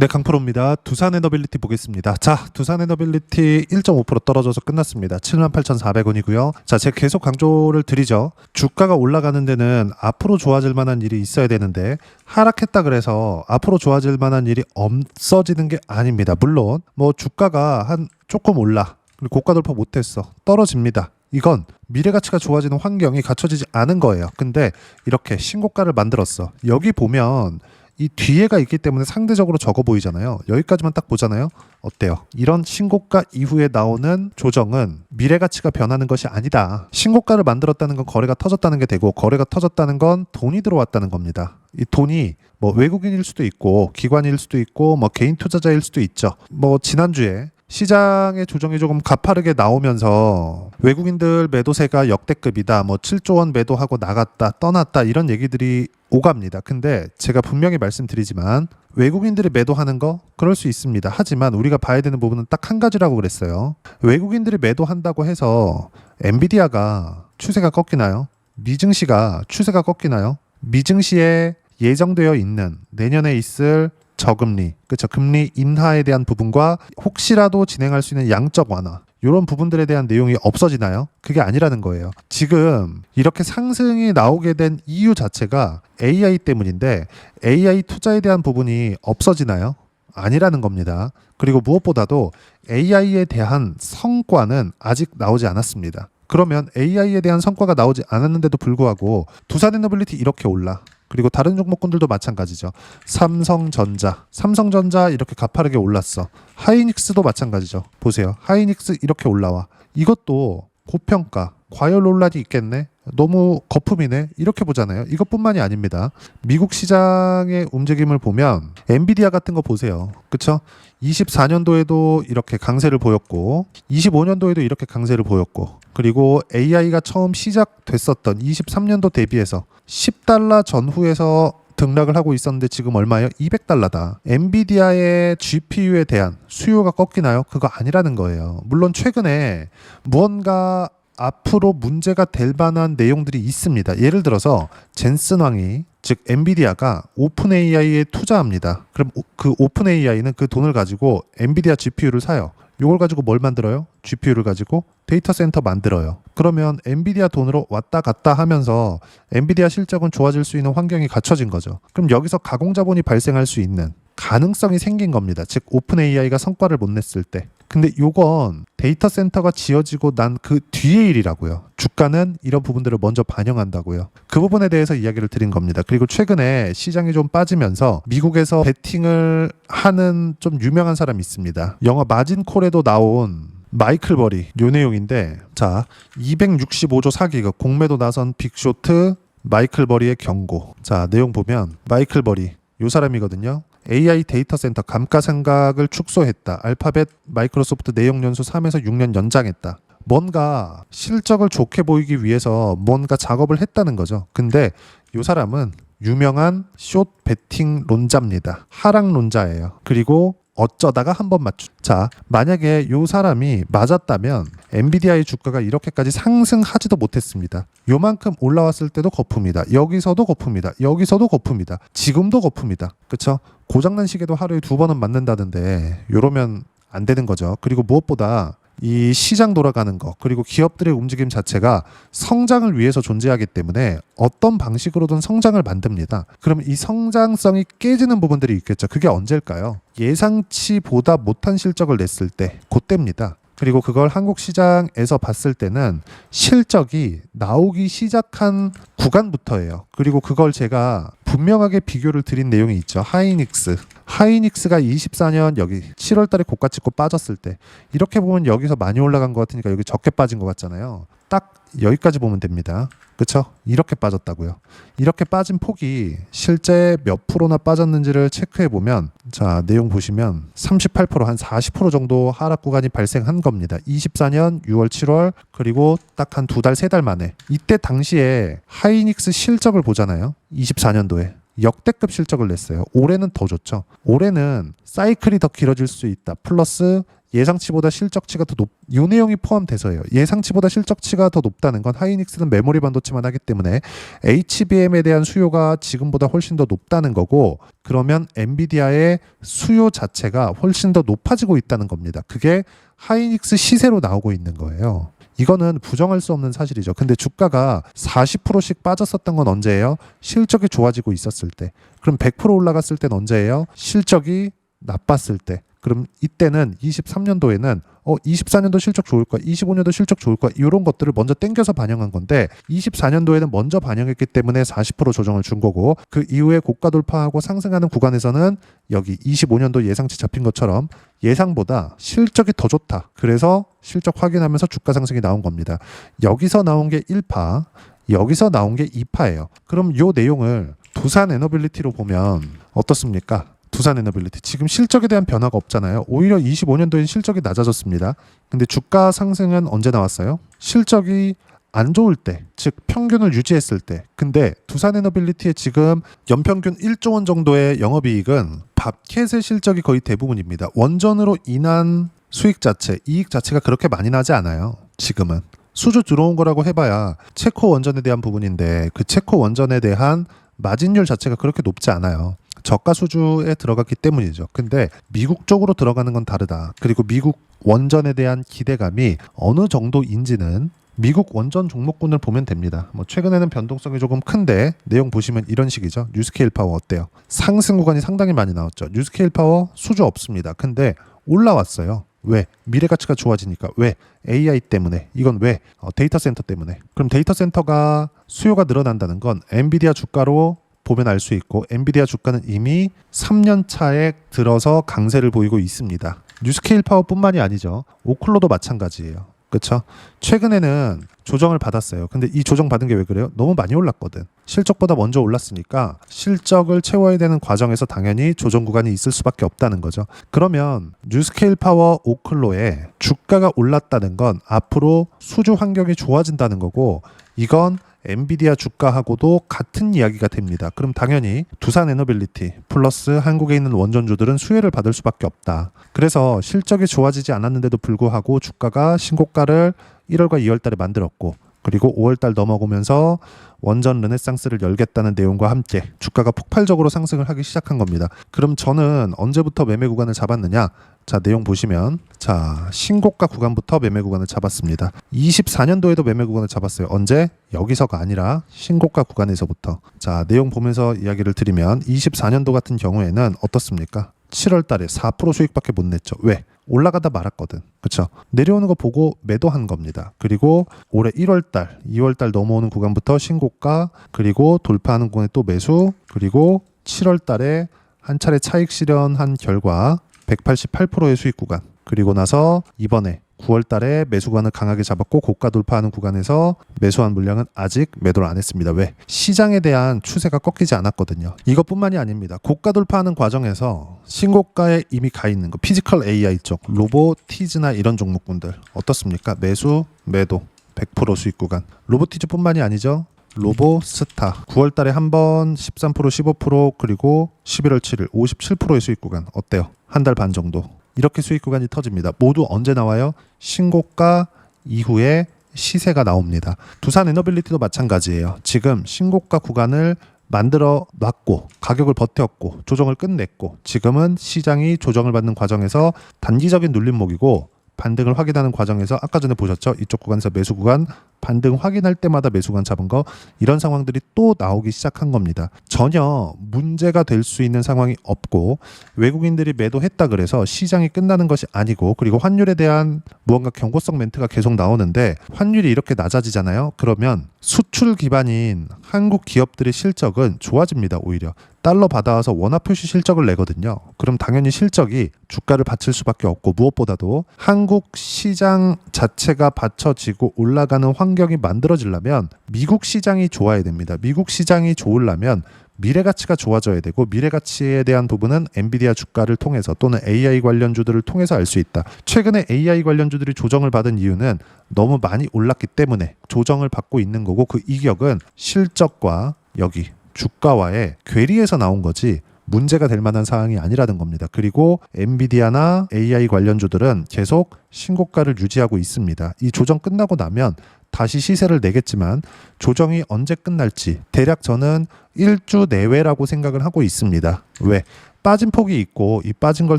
네, 강프로입니다. 두산 에너빌리티 보겠습니다. 자, 두산 에너빌리티 1.5% 떨어져서 끝났습니다. 78,400원이고요. 자, 제가 계속 강조를 드리죠. 주가가 올라가는 데는 앞으로 좋아질 만한 일이 있어야 되는데 하락했다 그래서 앞으로 좋아질 만한 일이 없어지는 게 아닙니다. 물론 뭐 주가가 한 조금 올라 그리고 고가 돌파 못했어. 떨어집니다. 이건 미래 가치가 좋아지는 환경이 갖춰지지 않은 거예요. 근데 이렇게 신고가를 만들었어. 여기 보면 이 뒤에가 있기 때문에 상대적으로 적어 보이잖아요. 여기까지만 딱 보잖아요. 어때요? 이런 신고가 이후에 나오는 조정은 미래 가치가 변하는 것이 아니다. 신고가를 만들었다는 건 거래가 터졌다는 게 되고, 거래가 터졌다는 건 돈이 들어왔다는 겁니다. 이 돈이 뭐 외국인일 수도 있고 기관일 수도 있고 뭐 개인 투자자일 수도 있죠. 뭐 지난주에 시장의 조정이 조금 가파르게 나오면서 외국인들 매도세가 역대급이다, 뭐 7조 원 매도하고 나갔다 떠났다 이런 얘기들이 오갑니다. 근데 제가 분명히 말씀드리지만 외국인들이 매도하는 거 그럴 수 있습니다. 하지만 우리가 봐야 되는 부분은 딱 한 가지라고 그랬어요. 외국인들이 매도한다고 해서 엔비디아가 추세가 꺾이나요? 미증시가 추세가 꺾이나요? 미증시에 예정되어 있는 내년에 있을 저금리, 그렇죠? 금리 인하에 대한 부분과 혹시라도 진행할 수 있는 양적 완화, 이런 부분들에 대한 내용이 없어지나요? 그게 아니라는 거예요. 지금 이렇게 상승이 나오게 된 이유 자체가 AI 때문인데 AI 투자에 대한 부분이 없어지나요? 아니라는 겁니다. 그리고 무엇보다도 AI에 대한 성과는 아직 나오지 않았습니다. 그러면 AI에 대한 성과가 나오지 않았는데도 불구하고 두산에너빌리티 이렇게 올라. 그리고 다른 종목군들도 마찬가지죠. 삼성전자 이렇게 가파르게 올랐어. 하이닉스도 마찬가지죠. 보세요. 하이닉스 이렇게 올라와. 이것도 고평가, 과열 논란이 있겠네? 너무 거품이네? 이렇게 보잖아요. 이것뿐만이 아닙니다. 미국 시장의 움직임을 보면 엔비디아 같은 거 보세요. 그쵸? 24년도에도 이렇게 강세를 보였고 25년도에도 이렇게 강세를 보였고, 그리고 AI가 처음 시작됐었던 23년도 대비해서 10달러 전후에서 등락을 하고 있었는데 지금 얼마예요? 200달러다. 엔비디아의 GPU에 대한 수요가 꺾이나요? 그거 아니라는 거예요. 물론 최근에 무언가 앞으로 문제가 될 만한 내용들이 있습니다. 예를 들어서 젠슨 왕이, 즉 엔비디아가 오픈 AI에 투자합니다. 그럼 그 오픈 AI는 그 돈을 가지고 엔비디아 GPU를 사요. 이걸 가지고 뭘 만들어요? GPU를 가지고 데이터 센터 만들어요. 그러면 엔비디아 돈으로 왔다 갔다 하면서 엔비디아 실적은 좋아질 수 있는 환경이 갖춰진 거죠. 그럼 여기서 가공자본이 발생할 수 있는 가능성이 생긴 겁니다. 즉 오픈 AI가 성과를 못 냈을 때. 근데 요건 데이터 센터가 지어지고 난 그 뒤의 일이라고요. 주가는 이런 부분들을 먼저 반영한다고요. 그 부분에 대해서 이야기를 드린 겁니다. 그리고 최근에 시장이 좀 빠지면서 미국에서 베팅을 하는 좀 유명한 사람이 있습니다. 영화 마진콜에도 나온 마이클 버리, 요 내용인데, 자, 265조 사기극 공매도 나선 빅쇼트 마이클 버리의 경고. 자, 내용 보면 마이클 버리 요 사람이거든요. AI 데이터 센터 감가상각을 축소했다. 알파벳 마이크로소프트 내용 연수 3에서 6년 연장했다. 뭔가 실적을 좋게 보이기 위해서 뭔가 작업을 했다는 거죠. 근데 이 사람은 유명한 숏 베팅론자입니다. 하락론자예요. 그리고 어쩌다가 한번 맞추. 자, 만약에 이 사람이 맞았다면 엔비디아의 주가가 이렇게까지 상승하지도 못했습니다. 요만큼 올라왔을 때도 거품이다. 여기서도 거품이다. 여기서도 거품이다. 지금도 거품이다. 그쵸? 고장난 시계도 하루에 2번은 맞는다던데 이러면 안 되는 거죠. 그리고 무엇보다 이 시장 돌아가는 거, 그리고 기업들의 움직임 자체가 성장을 위해서 존재하기 때문에 어떤 방식으로든 성장을 만듭니다. 그럼 이 성장성이 깨지는 부분들이 있겠죠. 그게 언제일까요? 예상치보다 못한 실적을 냈을 때, 그때입니다. 그리고 그걸 한국 시장에서 봤을 때는 실적이 나오기 시작한 구간부터예요. 그리고 그걸 제가 분명하게 비교를 드린 내용이 있죠. 하이닉스가 24년 여기 7월 달에 고가 찍고 빠졌을 때, 이렇게 보면 여기서 많이 올라간 것 같으니까 여기 적게 빠진 것 같잖아요. 딱 여기까지 보면 됩니다. 그쵸? 이렇게 빠졌다고요. 이렇게 빠진 폭이 실제 몇 프로나 빠졌는지를 체크해 보면, 자, 내용 보시면 38%, 한 40% 정도 하락 구간이 발생한 겁니다. 24년 6월, 7월, 그리고 딱 한 2달, 3달 만에. 이때 당시에 하이닉스 실적을 보잖아요. 24년도에. 역대급 실적을 냈어요. 올해는 더 좋죠. 올해는 사이클이 더 길어질 수 있다. 플러스 예상치보다 실적치가 더 이 내용이 포함돼서예요. 예상치보다 실적치가 더 높다는 건 하이닉스는 메모리 반도체만 하기 때문에 HBM에 대한 수요가 지금보다 훨씬 더 높다는 거고, 그러면 엔비디아의 수요 자체가 훨씬 더 높아지고 있다는 겁니다. 그게 하이닉스 시세로 나오고 있는 거예요. 이거는 부정할 수 없는 사실이죠. 근데 주가가 40%씩 빠졌었던 건 언제예요? 실적이 좋아지고 있었을 때. 그럼 100% 올라갔을 땐 언제예요? 실적이 나빴을 때. 그럼 이때는 23년도에는 24년도 실적 좋을 거야, 25년도 실적 좋을 거야, 이런 것들을 먼저 땡겨서 반영한 건데 24년도에는 먼저 반영했기 때문에 40% 조정을 준 거고, 그 이후에 고가 돌파하고 상승하는 구간에서는 여기 25년도 예상치 잡힌 것처럼 예상보다 실적이 더 좋다. 그래서 실적 확인하면서 주가 상승이 나온 겁니다. 여기서 나온 게 1파, 여기서 나온 게 2파예요. 그럼 이 내용을 두산 에너빌리티로 보면 어떻습니까? 두산 에너빌리티 지금 실적에 대한 변화가 없잖아요. 오히려 25년도엔 실적이 낮아졌습니다. 근데 주가 상승은 언제 나왔어요? 실적이 안 좋을 때, 즉 평균을 유지했을 때. 근데 두산 에너빌리티의 지금 연평균 1조 원 정도의 영업이익은 밥캣의 실적이 거의 대부분입니다. 원전으로 인한 수익 자체, 이익 자체가 그렇게 많이 나지 않아요. 지금은 수주 들어온 거라고 해봐야 체코 원전에 대한 부분인데, 그 체코 원전에 대한 마진율 자체가 그렇게 높지 않아요. 저가 수주에 들어갔기 때문이죠. 근데 미국 쪽으로 들어가는 건 다르다. 그리고 미국 원전에 대한 기대감이 어느 정도인지는 미국 원전 종목군을 보면 됩니다. 최근에는 변동성이 조금 큰데 내용 보시면 이런 식이죠. 뉴스케일 파워 어때요? 상승 구간이 상당히 많이 나왔죠. 뉴스케일 파워 수주 없습니다. 근데 올라왔어요. 왜? 미래 가치가 좋아지니까. 왜? AI 때문에. 이건 왜? 데이터 센터 때문에. 그럼 데이터 센터가 수요가 늘어난다는 건 엔비디아 주가로 보면 알 수 있고, 엔비디아 주가는 이미 3년 차에 들어서 강세를 보이고 있습니다. 뉴스케일 파워뿐만이 아니죠. 오클로도 마찬가지예요. 그렇죠? 최근에는 조정을 받았어요. 근데 이 조정 받은 게 왜 그래요? 너무 많이 올랐거든. 실적보다 먼저 올랐으니까 실적을 채워야 되는 과정에서 당연히 조정 구간이 있을 수밖에 없다는 거죠. 그러면 뉴스케일 파워 오클로에 주가가 올랐다는 건 앞으로 수주 환경이 좋아진다는 거고, 이건 엔비디아 주가하고도 같은 이야기가 됩니다. 그럼 당연히 두산 에너빌리티 플러스 한국에 있는 원전주들은 수혜를 받을 수밖에 없다. 그래서 실적이 좋아지지 않았는데도 불구하고 주가가 신고가를 1월과 2월 달에 만들었고, 그리고 5월 달 넘어오면서 원전 르네상스를 열겠다는 내용과 함께 주가가 폭발적으로 상승을 하기 시작한 겁니다. 그럼 저는 언제부터 매매 구간을 잡았느냐? 자, 내용 보시면, 자, 신고가 구간부터 매매 구간을 잡았습니다. 24년도에도 매매 구간을 잡았어요. 언제? 여기서가 아니라 신고가 구간에서부터. 자, 내용 보면서 이야기를 드리면 24년도 같은 경우에는 어떻습니까? 7월 달에 4% 수익밖에 못 냈죠. 왜? 올라가다 말았거든. 그렇죠? 내려오는 거 보고 매도한 겁니다. 그리고 올해 1월 달, 2월 달 넘어오는 구간부터 신고가, 그리고 돌파하는 구간에 또 매수, 그리고 7월 달에 한 차례 차익 실현한 결과 188%의 수익 구간, 그리고 나서 이번에 9월 달에 매수 구간을 강하게 잡았고 고가 돌파하는 구간에서 매수한 물량은 아직 매도를 안 했습니다. 왜? 시장에 대한 추세가 꺾이지 않았거든요. 이것뿐만이 아닙니다. 고가 돌파하는 과정에서 신고가에 이미 가 있는 거, 피지컬 AI 쪽, 로보티즈나 이런 종목군들 어떻습니까? 매수, 매도 100% 수익 구간. 로보티즈뿐만이 아니죠. 로보스타 9월 달에 한 번 13%, 15%, 그리고 11월 7일 57%의 수익 구간. 어때요? 한 달 반 정도. 이렇게 수익 구간이 터집니다. 모두 언제 나와요? 신고가 이후에 시세가 나옵니다. 두산 에너빌리티도 마찬가지예요. 지금 신고가 구간을 만들어 놨고 가격을 버텼고 조정을 끝냈고, 지금은 시장이 조정을 받는 과정에서 단기적인 눌림목이고, 반등을 확인하는 과정에서 아까 전에 보셨죠? 이쪽 구간에서 매수 구간, 반등 확인할 때마다 매수 구간 잡은 거, 이런 상황들이 또 나오기 시작한 겁니다. 전혀 문제가 될 수 있는 상황이 없고, 외국인들이 매도했다 그래서 시장이 끝나는 것이 아니고, 그리고 환율에 대한 무언가 경고성 멘트가 계속 나오는데, 환율이 이렇게 낮아지잖아요. 그러면 수출 기반인 한국 기업들의 실적은 좋아집니다. 오히려 달러 받아와서 원화 표시 실적을 내거든요. 그럼 당연히 실적이 주가를 받칠 수밖에 없고, 무엇보다도 한국 시장 자체가 받쳐지고 올라가는 환경이 만들어지려면 미국 시장이 좋아야 됩니다. 미국 시장이 좋으려면 미래 가치가 좋아져야 되고, 미래 가치에 대한 부분은 엔비디아 주가를 통해서 또는 AI 관련주들을 통해서 알 수 있다. 최근에 AI 관련주들이 조정을 받은 이유는 너무 많이 올랐기 때문에 조정을 받고 있는 거고, 그 이격은 실적과 여기 주가와의 괴리에서 나온 거지 문제가 될 만한 사항이 아니라는 겁니다. 그리고 엔비디아나 AI 관련주들은 계속 신고가를 유지하고 있습니다. 이 조정 끝나고 나면 다시 시세를 내겠지만 조정이 언제 끝날지 대략 저는 1주 내외라고 생각을 하고 있습니다. 왜? 빠진 폭이 있고 이 빠진 걸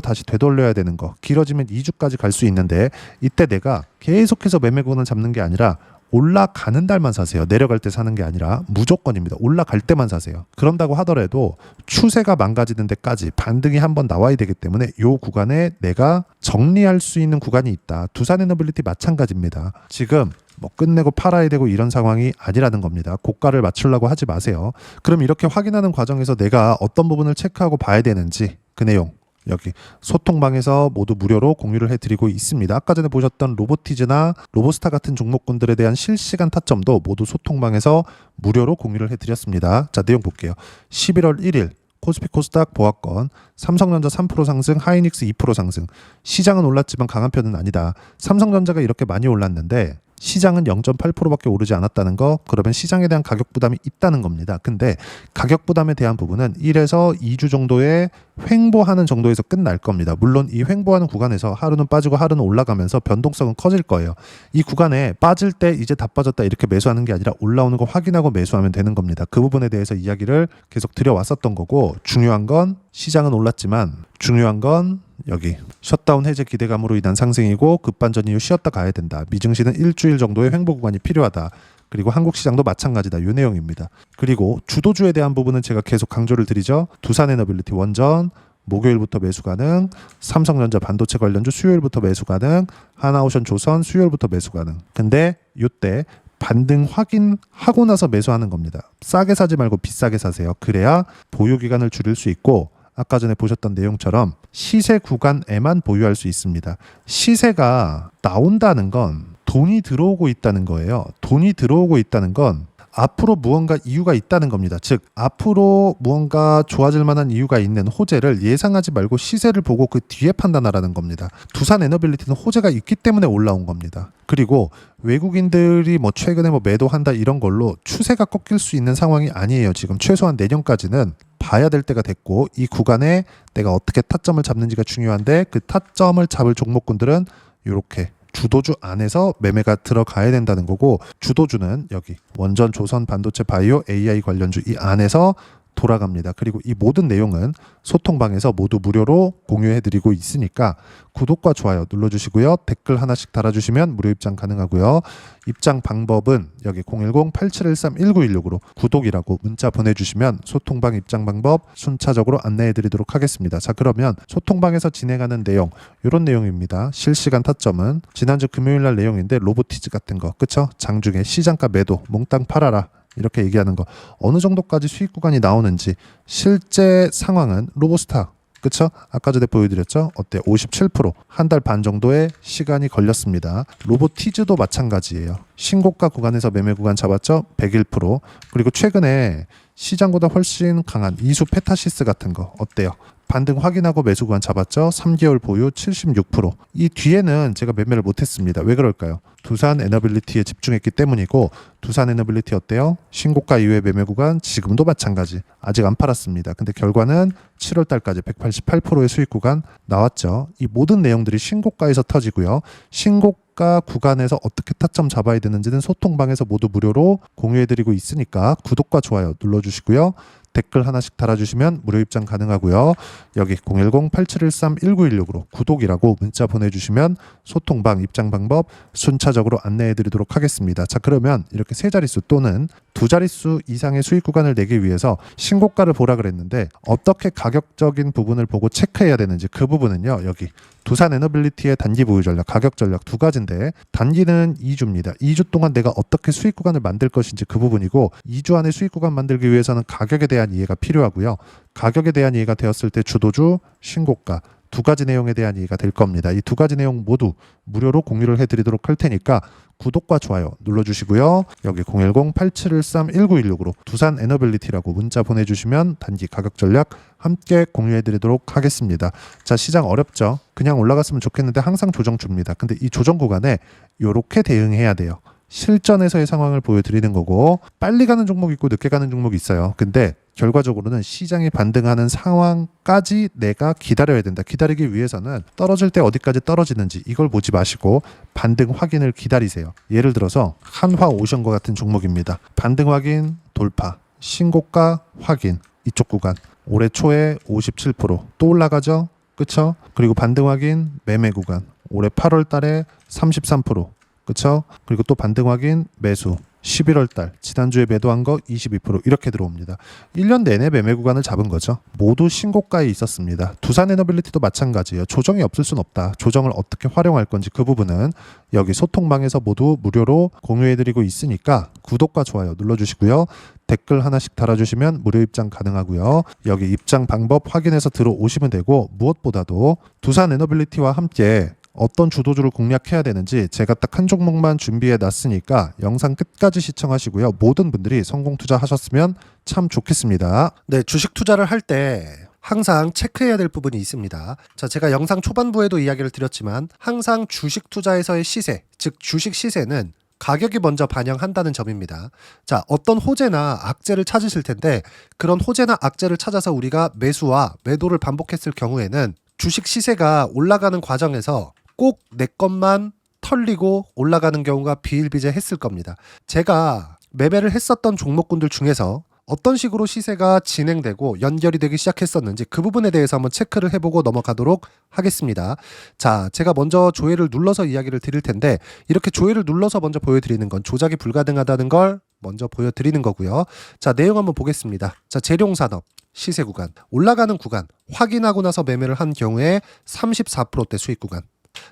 다시 되돌려야 되는 거 길어지면 2주까지 갈 수 있는데 이때 내가 계속해서 매매권을 잡는 게 아니라 올라가는 달만 사세요. 내려갈 때 사는 게 아니라 무조건입니다. 올라갈 때만 사세요. 그런다고 하더라도 추세가 망가지는 데까지 반등이 한번 나와야 되기 때문에 이 구간에 내가 정리할 수 있는 구간이 있다. 두산에너빌리티 마찬가지입니다. 지금 뭐 끝내고 팔아야 되고 이런 상황이 아니라는 겁니다. 고가를 맞추려고 하지 마세요. 그럼 이렇게 확인하는 과정에서 내가 어떤 부분을 체크하고 봐야 되는지 그 내용 여기 소통방에서 모두 무료로 공유를 해드리고 있습니다. 아까 전에 보셨던 로보티즈나 로보스타 같은 종목군들에 대한 실시간 타점도 모두 소통방에서 무료로 공유를 해드렸습니다. 자, 내용 볼게요. 11월 1일 코스피 코스닥 보합권 삼성전자 3% 상승, 하이닉스 2% 상승. 시장은 올랐지만 강한 편은 아니다. 삼성전자가 이렇게 많이 올랐는데 시장은 0.8%밖에 오르지 않았다는 거, 그러면 시장에 대한 가격 부담이 있다는 겁니다. 근데 가격 부담에 대한 부분은 1에서 2주 정도의 횡보하는 정도에서 끝날 겁니다. 물론 이 횡보하는 구간에서 하루는 빠지고 하루는 올라가면서 변동성은 커질 거예요. 이 구간에 빠질 때 이제 다 빠졌다 이렇게 매수하는 게 아니라 올라오는 거 확인하고 매수하면 되는 겁니다. 그 부분에 대해서 이야기를 계속 드려왔었던 거고, 중요한 건 시장은 올랐지만 중요한 건 여기 셧다운 해제 기대감으로 인한 상승이고 급반전 이후 쉬었다 가야 된다. 미증시는 일주일 정도의 횡보 구간이 필요하다. 그리고 한국 시장도 마찬가지다. 이 내용입니다. 그리고 주도주에 대한 부분은 제가 계속 강조를 드리죠. 두산에너빌리티 원전 목요일부터 매수 가능, 삼성전자 반도체 관련주 수요일부터 매수 가능, 하나오션 조선 수요일부터 매수 가능. 근데 이때 반등 확인하고 나서 매수하는 겁니다. 싸게 사지 말고 비싸게 사세요. 그래야 보유 기간을 줄일 수 있고 아까 전에 보셨던 내용처럼 시세 구간에만 보유할 수 있습니다. 시세가 나온다는 건 돈이 들어오고 있다는 거예요. 돈이 들어오고 있다는 건 앞으로 무언가 이유가 있다는 겁니다. 즉 앞으로 무언가 좋아질 만한 이유가 있는 호재를 예상하지 말고 시세를 보고 그 뒤에 판단하라는 겁니다. 두산에너빌리티는 호재가 있기 때문에 올라온 겁니다. 그리고 외국인들이 뭐 최근에 뭐 매도한다 이런 걸로 추세가 꺾일 수 있는 상황이 아니에요. 지금 최소한 내년까지는 봐야 될 때가 됐고 이 구간에 내가 어떻게 타점을 잡는지가 중요한데 그 타점을 잡을 종목군들은 이렇게 주도주 안에서 매매가 들어가야 된다는 거고, 주도주는 여기 원전, 조선, 반도체, 바이오, AI 관련주 이 안에서 돌아갑니다. 그리고 이 모든 내용은 소통방에서 모두 무료로 공유해드리고 있으니까 구독과 좋아요 눌러주시고요. 댓글 하나씩 달아주시면 무료 입장 가능하고요. 입장 방법은 여기 010-8713-1916으로 구독이라고 문자 보내주시면 소통방 입장 방법 순차적으로 안내해드리도록 하겠습니다. 자, 그러면 소통방에서 진행하는 내용 이런 내용입니다. 실시간 타점은 지난주 금요일날 내용인데 로보티즈 같은 거 그쵸? 장중에 시장가 매도 몽땅 팔아라 이렇게 얘기하는 거 어느 정도까지 수익 구간이 나오는지 실제 상황은 로보스타 그쵸? 아까 전에 보여드렸죠? 어때요? 57% 한 달 반 정도의 시간이 걸렸습니다. 로보티즈도 마찬가지예요. 신고가 구간에서 매매 구간 잡았죠? 101%. 그리고 최근에 시장보다 훨씬 강한 이수 페타시스 같은 거 어때요? 반등 확인하고 매수 구간 잡았죠? 3개월 보유 76%. 이 뒤에는 제가 매매를 못했습니다. 왜 그럴까요? 두산에너빌리티에 집중했기 때문이고, 두산에너빌리티 어때요? 신고가 이후의 매매 구간 지금도 마찬가지. 아직 안 팔았습니다. 근데 결과는 7월 달까지 188%의 수익 구간 나왔죠. 이 모든 내용들이 신고가에서 터지고요. 신고가 구간에서 어떻게 타점 잡아야 되는지는 소통방에서 모두 무료로 공유해드리고 있으니까 구독과 좋아요 눌러주시고요. 댓글 하나씩 달아주시면 무료 입장 가능하고요. 여기 010-8713-1916으로 구독이라고 문자 보내주시면 소통방 입장 방법 순차적으로 안내해드리도록 하겠습니다. 자, 그러면 이렇게 세 자릿수 또는 두 자릿수 이상의 수익 구간을 내기 위해서 신고가를 보라 그랬는데 어떻게 가격적인 부분을 보고 체크해야 되는지 그 부분은요. 여기 두산에너빌리티의 단기 보유 전략, 가격 전략 두 가지인데 단기는 2주입니다. 2주 동안 내가 어떻게 수익 구간을 만들 것인지 그 부분이고 2주 안에 수익 구간 만들기 위해서는 가격에 대한 이해가 필요하고요. 가격에 대한 이해가 되었을 때 주도주, 신고가 두 가지 내용에 대한 이해가 될 겁니다. 이 두 가지 내용 모두 무료로 공유를 해드리도록 할 테니까 구독과 좋아요 눌러주시고요. 여기 010-8713-1916으로 두산에너빌리티라고 문자 보내주시면 단기 가격 전략 함께 공유해드리도록 하겠습니다. 자, 시장 어렵죠? 그냥 올라갔으면 좋겠는데 항상 조정 줍니다. 근데 이 조정 구간에 이렇게 대응해야 돼요. 실전에서의 상황을 보여드리는 거고 빨리 가는 종목이 있고 늦게 가는 종목이 있어요. 근데 결과적으로는 시장이 반등하는 상황까지 내가 기다려야 된다. 기다리기 위해서는 떨어질 때 어디까지 떨어지는지 이걸 보지 마시고 반등 확인을 기다리세요. 예를 들어서 한화오션과 같은 종목입니다. 반등 확인, 돌파, 신고가 확인, 이쪽 구간 올해 초에 57%또 올라가죠. 그쵸? 그리고 반등 확인, 매매 구간 올해 8월 달에 33%, 그쵸? 그리고 또 반등 확인, 매수 11월 달 지난주에 매도한 거 22% 이렇게 들어옵니다. 1년 내내 매매 구간을 잡은 거죠. 모두 신고가에 있었습니다. 두산에너빌리티도 마찬가지예요. 조정이 없을 순 없다. 조정을 어떻게 활용할 건지 그 부분은 여기 소통방에서 모두 무료로 공유해드리고 있으니까 구독과 좋아요 눌러주시고요. 댓글 하나씩 달아주시면 무료 입장 가능하고요. 여기 입장 방법 확인해서 들어오시면 되고, 무엇보다도 두산에너빌리티와 함께 어떤 주도주를 공략해야 되는지 제가 딱 한 종목만 준비해 놨으니까 영상 끝까지 시청하시고요. 모든 분들이 성공 투자하셨으면 참 좋겠습니다. 네, 주식 투자를 할 때 항상 체크해야 될 부분이 있습니다. 자, 제가 영상 초반부에도 이야기를 드렸지만 항상 주식 투자에서의 시세, 즉 주식 시세는 가격이 먼저 반영한다는 점입니다. 자, 어떤 호재나 악재를 찾으실 텐데 그런 호재나 악재를 찾아서 우리가 매수와 매도를 반복했을 경우에는 주식 시세가 올라가는 과정에서 꼭 내 것만 털리고 올라가는 경우가 비일비재했을 겁니다. 제가 매매를 했었던 종목군들 중에서 어떤 식으로 시세가 진행되고 연결이 되기 시작했었는지 그 부분에 대해서 한번 체크를 해보고 넘어가도록 하겠습니다. 자, 제가 먼저 조회를 눌러서 이야기를 드릴 텐데 이렇게 조회를 눌러서 먼저 보여드리는 건 조작이 불가능하다는 걸 먼저 보여드리는 거고요. 자, 내용 한번 보겠습니다. 자, 재룡산업 시세 구간, 올라가는 구간 확인하고 나서 매매를 한 경우에 34%대 수익 구간.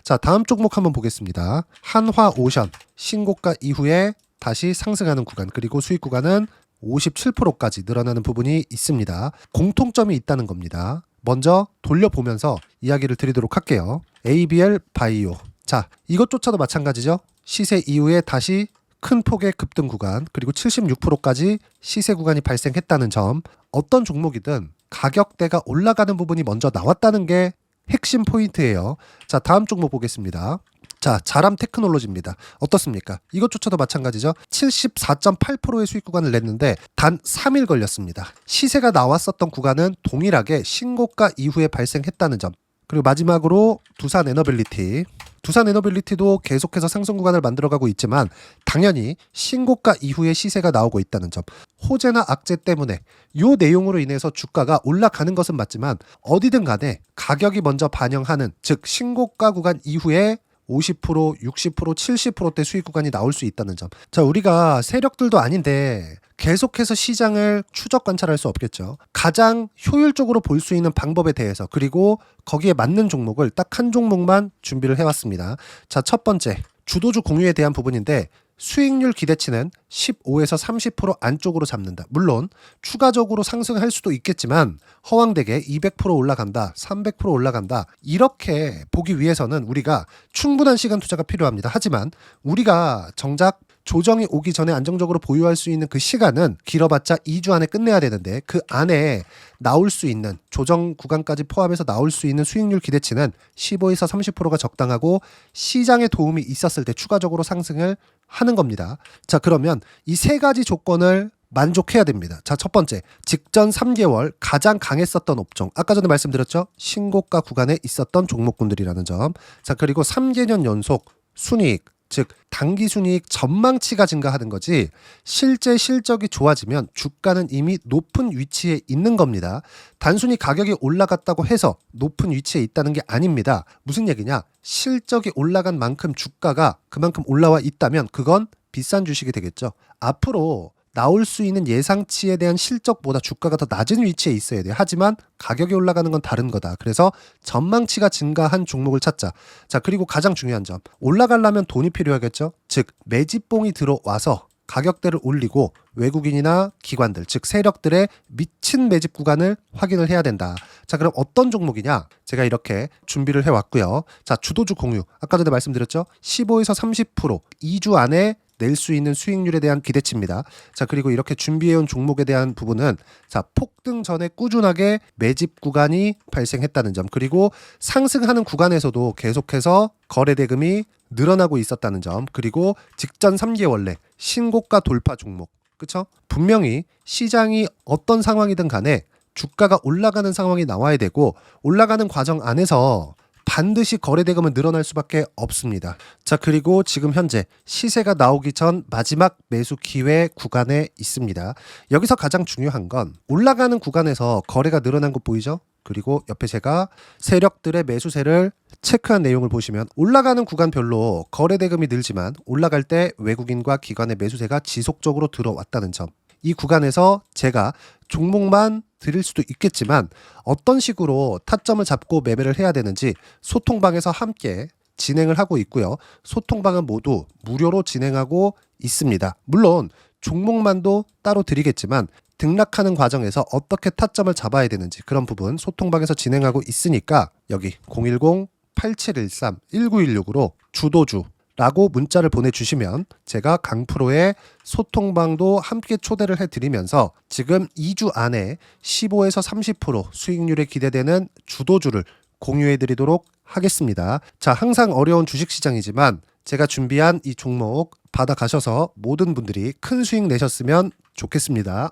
자, 다음 종목 한번 보겠습니다. 한화오션 신고가 이후에 다시 상승하는 구간, 그리고 수익 구간은 57%까지 늘어나는 부분이 있습니다. 공통점이 있다는 겁니다. 먼저 돌려보면서 이야기를 드리도록 할게요. ABL 바이오. 자, 이것조차도 마찬가지죠. 시세 이후에 다시 큰 폭의 급등 구간, 그리고 76%까지 시세 구간이 발생했다는 점. 어떤 종목이든 가격대가 올라가는 부분이 먼저 나왔다는 게 핵심 포인트예요. 자, 다음 종목 보겠습니다. 자, 자람 테크놀로지입니다. 어떻습니까? 이것조차도 마찬가지죠. 74.8%의 수익 구간을 냈는데 단 3일 걸렸습니다. 시세가 나왔었던 구간은 동일하게 신고가 이후에 발생했다는 점. 그리고 마지막으로 두산에너빌리티. 두산에너빌리티도 계속해서 상승 구간을 만들어가고 있지만 당연히 신고가 이후에 시세가 나오고 있다는 점. 호재나 악재 때문에 이 내용으로 인해서 주가가 올라가는 것은 맞지만 어디든 간에 가격이 먼저 반영하는, 즉 신고가 구간 이후에 50%, 60%, 70%대 수익 구간이 나올 수 있다는 점. 자, 우리가 세력들도 아닌데 계속해서 시장을 추적 관찰할 수 없겠죠. 가장 효율적으로 볼 수 있는 방법에 대해서, 그리고 거기에 맞는 종목을 딱 한 종목만 준비를 해왔습니다. 자, 첫 번째 주도주 공유에 대한 부분인데 수익률 기대치는 15에서 30% 안쪽으로 잡는다. 물론 추가적으로 상승할 수도 있겠지만 허황되게 200% 올라간다, 300% 올라간다, 이렇게 보기 위해서는 우리가 충분한 시간 투자가 필요합니다. 하지만 우리가 정작 조정이 오기 전에 안정적으로 보유할 수 있는 그 시간은 길어봤자 2주 안에 끝내야 되는데 그 안에 나올 수 있는, 조정 구간까지 포함해서 나올 수 있는 수익률 기대치는 15에서 30%가 적당하고 시장에 도움이 있었을 때 추가적으로 상승을 하는 겁니다. 자, 그러면 이 세 가지 조건을 만족해야 됩니다. 자, 첫 번째, 직전 3개월 가장 강했었던 업종. 아까 전에 말씀드렸죠? 신고가 구간에 있었던 종목군들이라는 점. 자, 그리고 3개년 연속 순이익, 즉 단기 순이익 전망치가 증가하는 거지 실제 실적이 좋아지면 주가는 이미 높은 위치에 있는 겁니다. 단순히 가격이 올라갔다고 해서 높은 위치에 있다는 게 아닙니다. 무슨 얘기냐? 실적이 올라간 만큼 주가가 그만큼 올라와 있다면 그건 비싼 주식이 되겠죠. 앞으로 나올 수 있는 예상치에 대한 실적보다 주가가 더 낮은 위치에 있어야 돼요. 하지만 가격이 올라가는 건 다른 거다. 그래서 전망치가 증가한 종목을 찾자. 자, 그리고 가장 중요한 점. 올라가려면 돈이 필요하겠죠. 즉 매집봉이 들어와서 가격대를 올리고 외국인이나 기관들, 즉 세력들의 미친 매집 구간을 확인을 해야 된다. 자, 그럼 어떤 종목이냐? 제가 이렇게 준비를 해왔고요. 자, 주도주 공유. 아까 전에 말씀드렸죠. 15에서 30% 2주 안에 낼 수 있는 수익률에 대한 기대치입니다. 자, 그리고 이렇게 준비해온 종목에 대한 부분은 자, 폭등 전에 꾸준하게 매집 구간이 발생했다는 점, 그리고 상승하는 구간에서도 계속해서 거래 대금이 늘어나고 있었다는 점, 그리고 직전 3개월 내 신고가 돌파 종목, 그쵸? 분명히 시장이 어떤 상황이든 간에 주가가 올라가는 상황이 나와야 되고 올라가는 과정 안에서 반드시 거래대금은 늘어날 수밖에 없습니다. 자, 그리고 지금 현재 시세가 나오기 전 마지막 매수 기회 구간에 있습니다. 여기서 가장 중요한 건 올라가는 구간에서 거래가 늘어난 거 보이죠? 그리고 옆에 제가 세력들의 매수세를 체크한 내용을 보시면 올라가는 구간별로 거래대금이 늘지만 올라갈 때 외국인과 기관의 매수세가 지속적으로 들어왔다는 점. 이 구간에서 제가 종목만 드릴 수도 있겠지만 어떤 식으로 타점을 잡고 매매를 해야 되는지 소통방에서 함께 진행을 하고 있고요. 소통방은 모두 무료로 진행하고 있습니다. 물론 종목만도 따로 드리겠지만 등락하는 과정에서 어떻게 타점을 잡아야 되는지 그런 부분 소통방에서 진행하고 있으니까 여기 010-8713-1916으로 주도주 라고 문자를 보내주시면 제가 강프로의 소통방도 함께 초대를 해드리면서 지금 2주 안에 15에서 30% 수익률이 기대되는 주도주를 공유해드리도록 하겠습니다. 자, 항상 어려운 주식시장이지만 제가 준비한 이 종목 받아가셔서 모든 분들이 큰 수익 내셨으면 좋겠습니다.